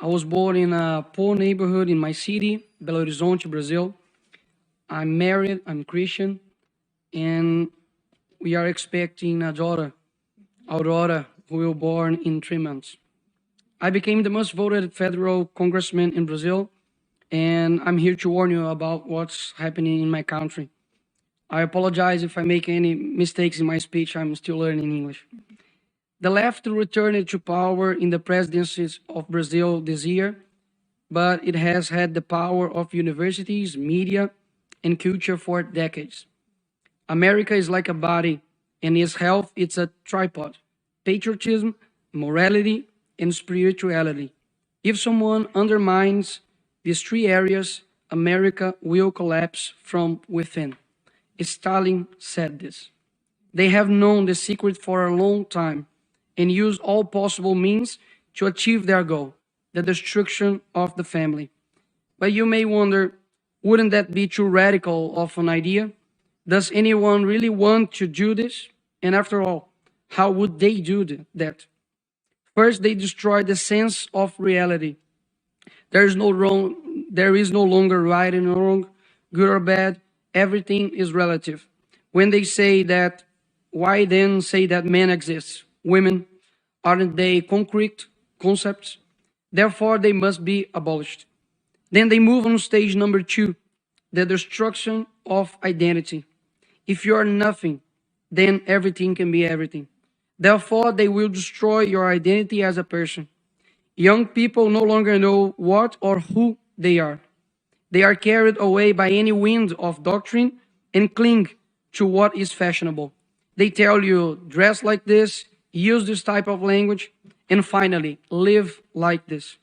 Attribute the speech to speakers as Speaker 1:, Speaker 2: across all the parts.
Speaker 1: I was born in a poor neighborhood in my city, Belo Horizonte, Brazil. I'm married, I'm Christian, and we are expecting a daughter, Aurora, who will be born in 3 months. I became the most voted federal congressman in Brazil, and I'm here to warn you about what's happening in my country. I apologize if I make any mistakes in my speech, I'm still learning English. The left returned to power in the presidencies of Brazil this year, but it has had the power of universities, media, and culture for decades. America is like a body, and its health is a tripod: patriotism, morality, and spirituality. If someone undermines these three areas, America will collapse from within. Stalin said this. They have known the secret for a long time and use all possible means to achieve their goal, the destruction of the family. But you may wonder, wouldn't that be too radical of an idea? Does anyone really want to do this? And after all, how would they do that? First, they destroy the sense of reality. There is no longer right and wrong, good or bad. Everything is relative. When they say that, why then say that men exist? Women, aren't they concrete concepts? Therefore, they must be abolished. Then they move on stage number 2, the destruction of identity. If you are nothing, then everything can be everything. Therefore, they will destroy your identity as a person. Young people no longer know what or who they are. They are carried away by any wind of doctrine and cling to what is fashionable. They tell you, dress like this, use this type of language, and finally, live like this.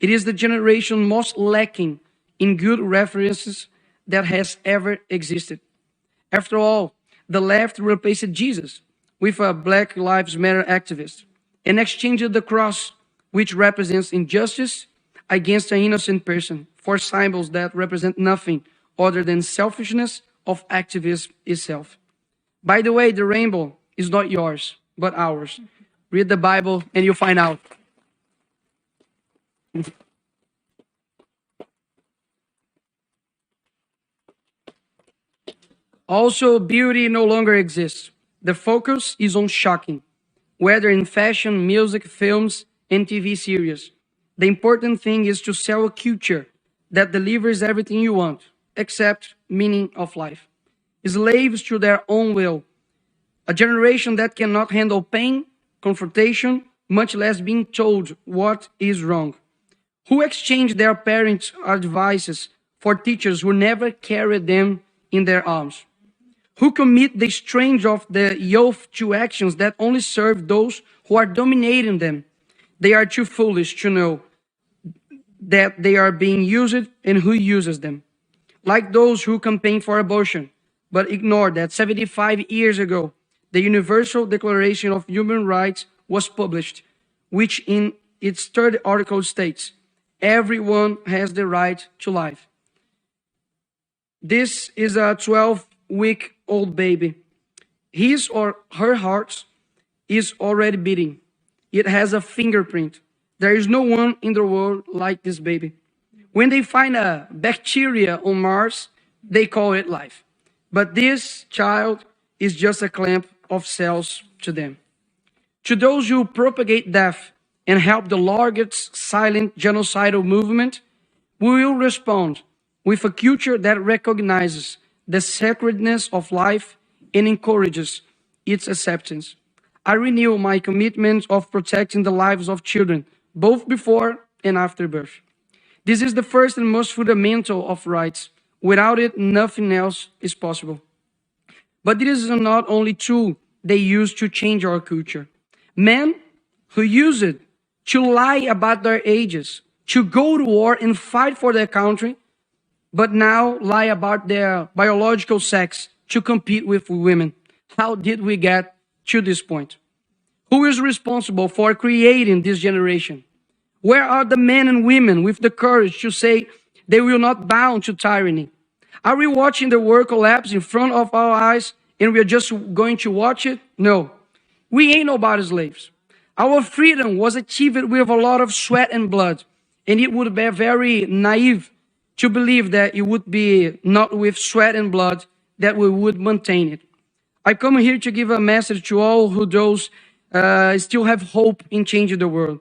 Speaker 1: It is the generation most lacking in good references that has ever existed. After all, the left replaced Jesus with a Black Lives Matter activist and exchanged the cross, which represents injustice, against an innocent person for symbols that represent nothing other than selfishness of activism itself. By the way, the rainbow is not yours, but ours. Read the Bible and you'll find out. Also, beauty no longer exists. The focus is on shocking, whether in fashion, music, films, and TV series. The important thing is to sell a culture that delivers everything you want, except meaning of life. Slaves to their own will. A generation that cannot handle pain, confrontation, much less being told what is wrong. Who exchange their parents' advices for teachers who never carried them in their arms? Who commit the strange of the youth to actions that only serve those who are dominating them? They are too foolish to know that they are being used and who uses them. Like those who campaign for abortion, but ignore that 75 years ago, the Universal Declaration of Human Rights was published, which in its third article states, everyone has the right to life. This is a 12-week-old baby. His or her heart is already beating. It has a fingerprint. There is no one in the world like this baby. When they find a bacteria on Mars, they call it life. But this child is just a clump of cells to them. To those who propagate death and help the largest silent genocidal movement, we will respond with a culture that recognizes the sacredness of life and encourages its acceptance. I renew my commitment of protecting the lives of children, both before and after birth. This is the first and most fundamental of rights. Without it, nothing else is possible. But this is not only tool they use to change our culture. Men who use it to lie about their ages, to go to war and fight for their country, but now lie about their biological sex to compete with women. How did we get to this point? Who is responsible for creating this generation? Where are the men and women with the courage to say they will not bow to tyranny? Are we watching the world collapse in front of our eyes and we are just going to watch it? No. We ain't nobody's slaves. Our freedom was achieved with a lot of sweat and blood. And it would be very naive to believe that it would be not with sweat and blood that we would maintain it. I come here to give a message to all who those still have hope in changing the world.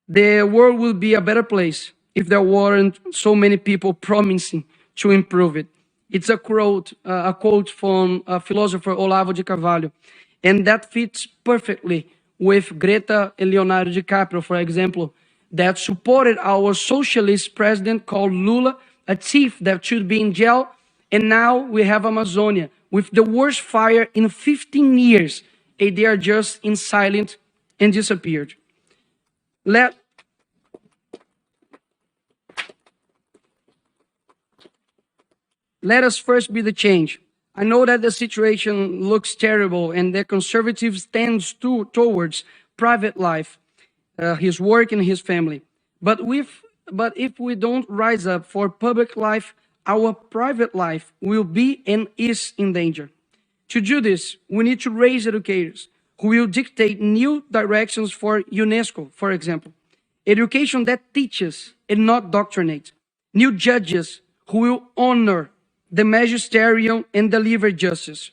Speaker 1: The world will be a better place if there weren't so many people promising to improve it. It's a quote from philosopher Olavo de Carvalho, and that fits perfectly with Greta and Leonardo DiCaprio, for example, that supported our socialist president called Lula, a thief that should be in jail, and now we have Amazonia with the worst fire in 15 years, and they are just in silent and disappeared. Let us first be the change. I know that the situation looks terrible and the conservatives tend towards private life, his work and his family. But if we don't rise up for public life, our private life will be and is in danger. To do this, we need to raise educators who will dictate new directions for UNESCO, for example. Education that teaches and not doctrinates. New judges who will honor the magisterium and deliver justice.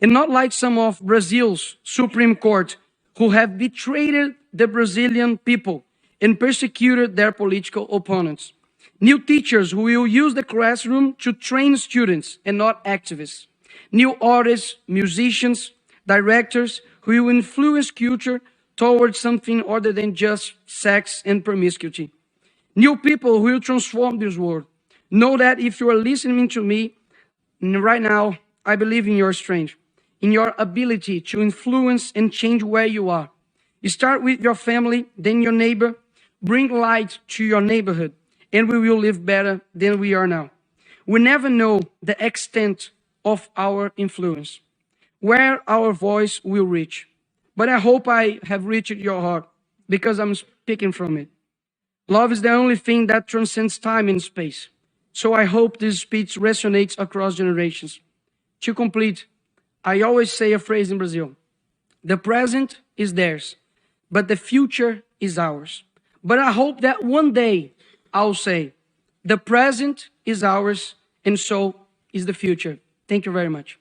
Speaker 1: And not like some of Brazil's Supreme Court who have betrayed the Brazilian people and persecuted their political opponents. New teachers who will use the classroom to train students and not activists. New artists, musicians, directors who will influence culture towards something other than just sex and promiscuity. New people who will transform this world. Know that if you are listening to me right now, I believe in your strength, in your ability to influence and change where you are. You start with your family, then your neighbor. Bring light to your neighborhood, and we will live better than we are now. We never know the extent of our influence, where our voice will reach. But I hope I have reached your heart, because I'm speaking from it. Love is the only thing that transcends time and space. So I hope this speech resonates across generations. To complete, I always say a phrase in Brazil. The present is theirs, but the future is ours. But I hope that one day I'll say, the present is ours, and so is the future. Thank you very much.